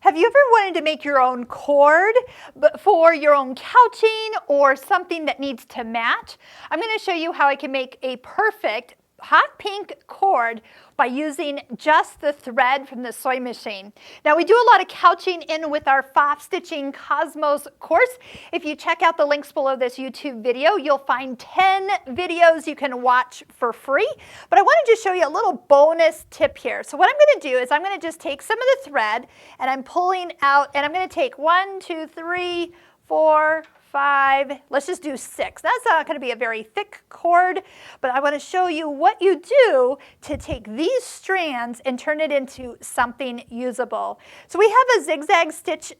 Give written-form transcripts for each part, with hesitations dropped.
Have you ever wanted to make your own cord for your own couching or something that needs to match? I'm going to show you how I can make a perfect hot pink cord by using just the thread from the sewing machine. Now we do a lot of couching in with our Pfaff Stitching Cosmos course. If you check out the links below this YouTube video, you'll find 10 videos you can watch for free. But I want to just show you a little bonus tip here. So what I'm going to do is I'm going to just take some of the thread and I'm pulling out, and I'm going to take 1, 2, 3, 4, 5, let's just do 6. That's not going to be a very thick cord, but I want to show you what you do to take these strands and turn it into something usable. So we have a zigzag stitch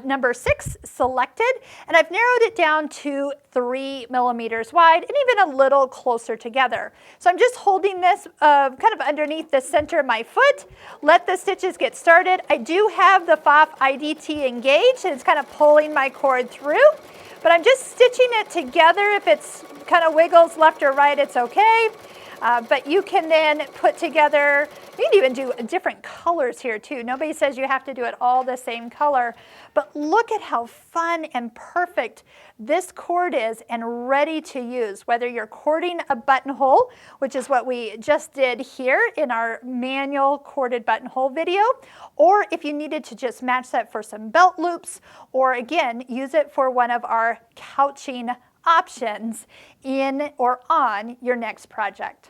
number 6 selected, and I've narrowed it down to 3 millimeters wide and even a little closer together. So I'm just holding this kind of underneath the center of my foot. Let the stitches get started. I do have the Pfaff IDT engaged, and it's kind of pulling my cord through. But I'm just stitching it together. If it's kind of wiggles left or right, it's okay. But you can then put together, you can even do different colors here too. Nobody says you have to do it all the same color. But look at how fun and perfect this cord is and ready to use. Whether you're cording a buttonhole, which is what we just did here in our manual corded buttonhole video, or if you needed to just match that for some belt loops, or again, use it for one of our couching options in or on your next project.